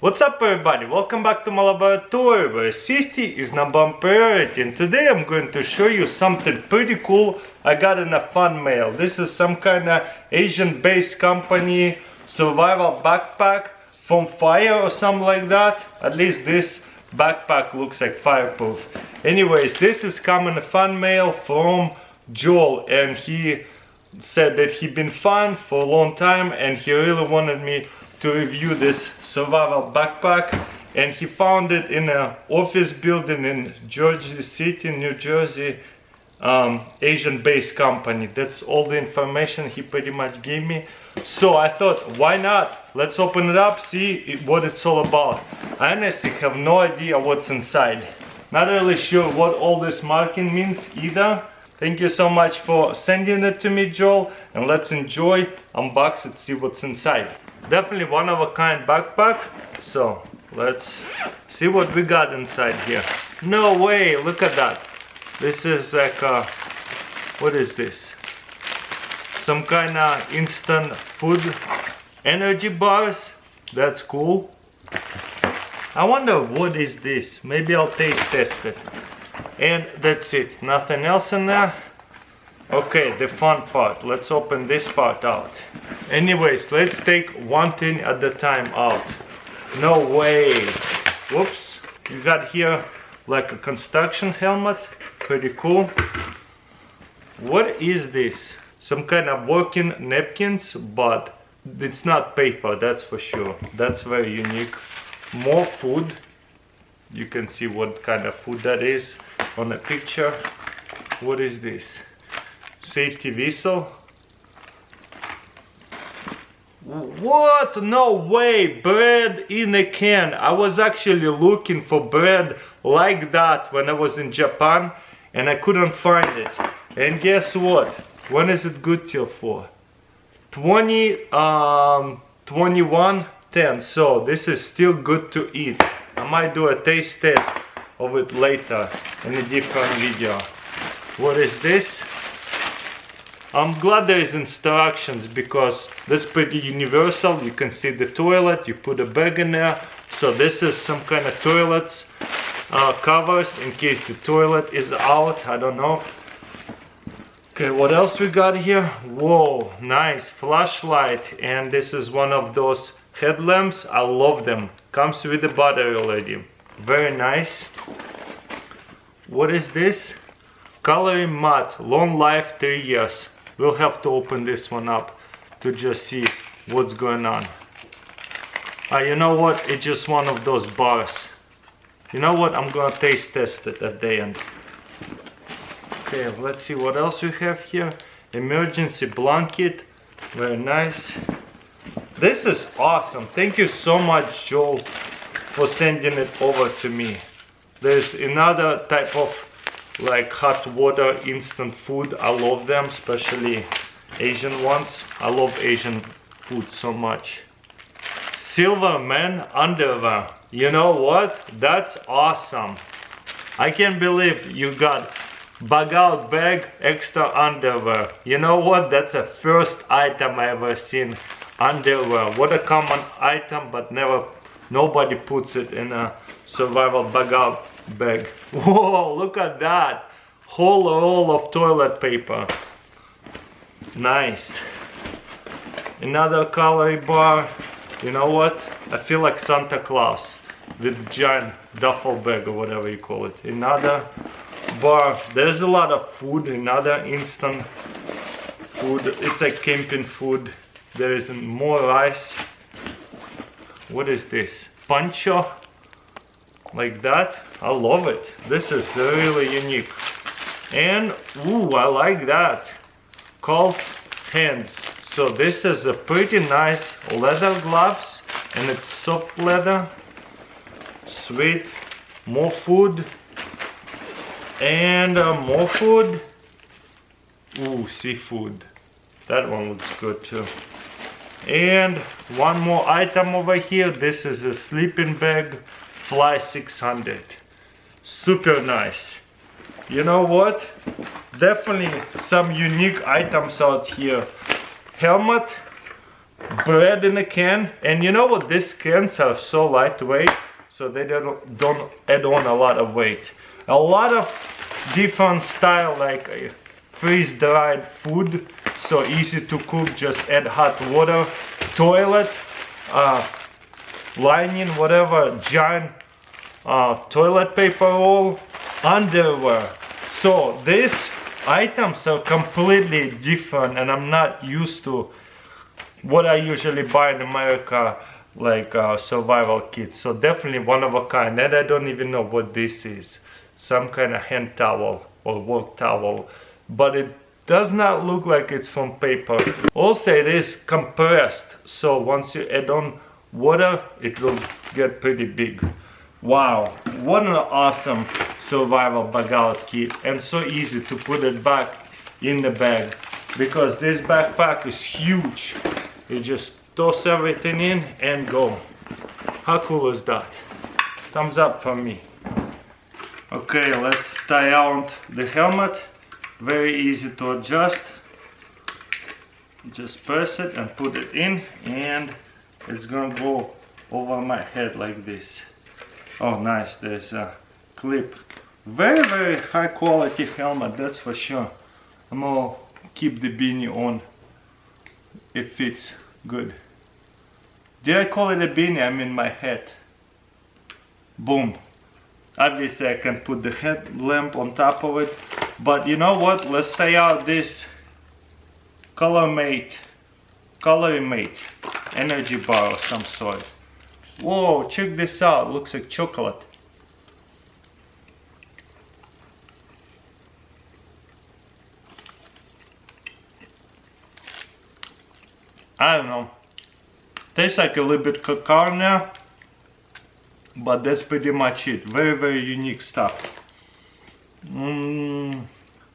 What's up everybody, welcome back to my laboratory where safety is number one priority, and today I'm going to show you something pretty cool I got in a fan mail. This is some kind of Asian based company survival backpack from fire or something like that. At least this backpack looks like fireproof. Anyways, this is coming a fan mail from Joel, and he said that he'd been fan for a long time and he really wanted me to review this survival backpack, and he found it in an office building in Jersey City, New Jersey, Asian based company. That's all the information he pretty much gave me. So I thought, why not? Let's open it up, see what it's all about. I honestly have no idea what's inside. Not really sure what all this marking means either. Thank you so much for sending it to me, Joel, and let's enjoy, unbox it, see what's inside. Definitely one of a kind backpack, so let's see what we got inside here. No way, look at that. This is like what is this? Some kind of instant food energy bars. That's cool. I wonder what is this. Maybe I'll taste test it. And that's it, nothing else in there. Okay, the fun part. Let's open this part out. Anyways, let's take one thing at a time out. No way. Whoops. You got here like a construction helmet. Pretty cool. What is this? Some kind of working napkins, but it's not paper, that's for sure. That's very unique. More food. You can see what kind of food that is on the picture. What is this? Safety whistle. What? No way! Bread in a can. I was actually looking for bread like that when I was in Japan and I couldn't find it. And guess what? When is it good till for? 21:10. So this is still good to eat. I might do a taste test of it later in a different video. What is this? I'm glad there is instructions because that's pretty universal. You can see the toilet, you put a bag in there. So this is some kind of toilets covers in case the toilet is out, I don't know. Okay, what else we got here? Whoa, nice flashlight, and this is one of those headlamps. I love them. Comes with the battery already. Very nice. What is this? Coloring mat, long life, 3 years. We'll have to open this one up to just see what's going on. You know what? It's just one of those bars. You know what? I'm gonna taste test it at the end. Okay, let's see what else we have here. Emergency blanket. Very nice. This is awesome. Thank you so much, Joel, for sending it over to me. There's another type of like hot water instant food. I love them, especially Asian ones. I love Asian food so much. Silver man underwear. You know what? That's awesome. I can't believe you got bug out bag, extra underwear. You know what? That's the first item I ever seen. Underwear. What a common item, but nobody puts it in a survival bug out bag. Whoa, look at that. Whole roll of toilet paper. Nice. Another calorie bar. You know what? I feel like Santa Claus with giant duffel bag or whatever you call it. Another bar. There's a lot of food. Another instant food. It's like camping food. There is more rice. What is this? Pancho? Like that? I love it. This is really unique. And ooh, I like that. Cold hands. So this is a pretty nice leather gloves, and it's soft leather. Sweet. More food. And more food. Ooh, seafood. That one looks good too. And one more item over here. This is a sleeping bag, Fly 600. Super nice. You know what? Definitely some unique items out here. Helmet, bread in a can. And you know what, these cans are so lightweight, so they don't add on a lot of weight. A lot of different style, like freeze-dried food, so easy to cook. Just add hot water, toilet lining, whatever, giant toilet paper roll, underwear. So these items are completely different, and I'm not used to what I usually buy in America, like survival kits. So definitely one of a kind, and I don't even know what this is. Some kind of hand towel or work towel, but it does not look like it's from paper. Also, it is compressed, so once you add on water, it will get pretty big. Wow, what an awesome survival bag out kit, and so easy to put it back in the bag, because this backpack is huge. You just toss everything in and go. How cool is that? Thumbs up for me. Okay, let's tie out the helmet. Very easy to adjust. Just press it and put it in, and it's gonna go over my head like this. Oh nice, there's a clip. Very high quality helmet, that's for sure. I'm gonna keep the beanie on. It fits good. Did I call it a beanie? I mean my hat. Boom. Obviously I can put the headlamp on top of it, but you know what, let's try out this Calorie Mate energy bar of some sort. Whoa, check this out, looks like chocolate. I don't know, tastes like a little bit cacao now, but that's pretty much it. Very unique stuff.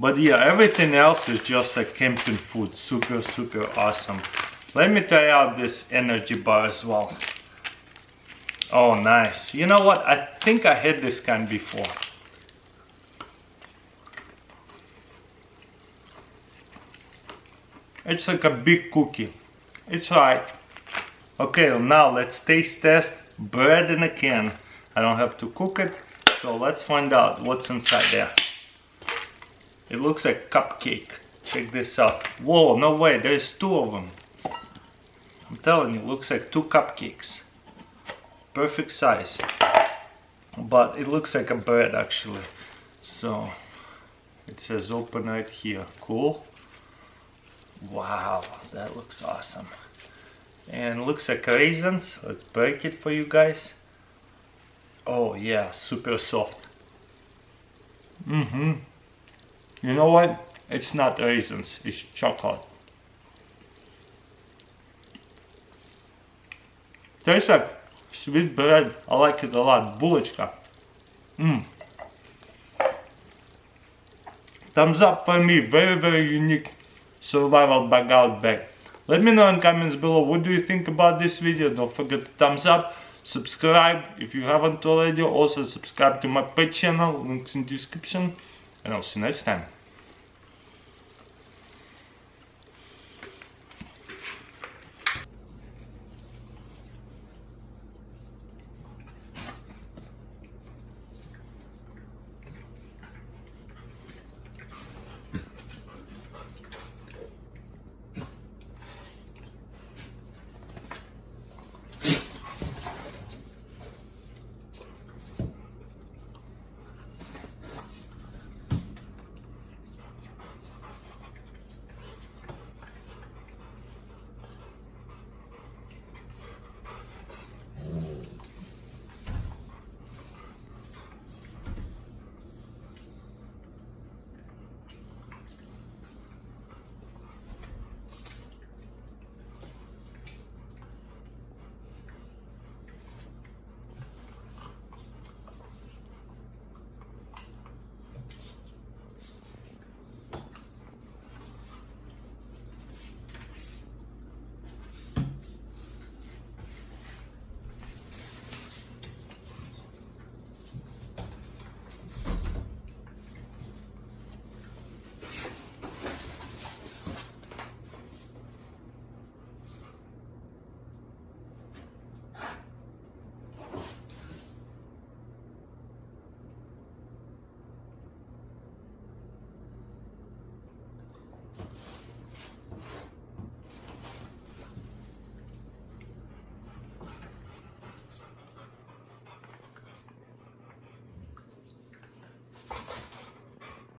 But yeah, everything else is just like camping food. Super awesome. Let me try out this energy bar as well. Oh nice. You know what, I think I had this kind before. It's like a big cookie. It's alright. Okay, now let's taste test bread in a can. I don't have to cook it, so let's find out what's inside there. It looks like cupcake. Check this out. Whoa, no way, there's two of them. I'm telling you, it looks like two cupcakes. Perfect size. But it looks like a bread actually. So it says open right here. Cool. Wow, that looks awesome. And looks like raisins. Let's break it for you guys. Oh yeah, super soft. You know what? It's not raisins, it's chocolate. Tastes like sweet bread. I like it a lot. Булочка. Thumbs up for me. Very unique survival bag out bag. Let me know in comments below what do you think about this video. Don't forget to thumbs up, subscribe if you haven't already. Also subscribe to my pet channel, links in description, and I'll see you next time.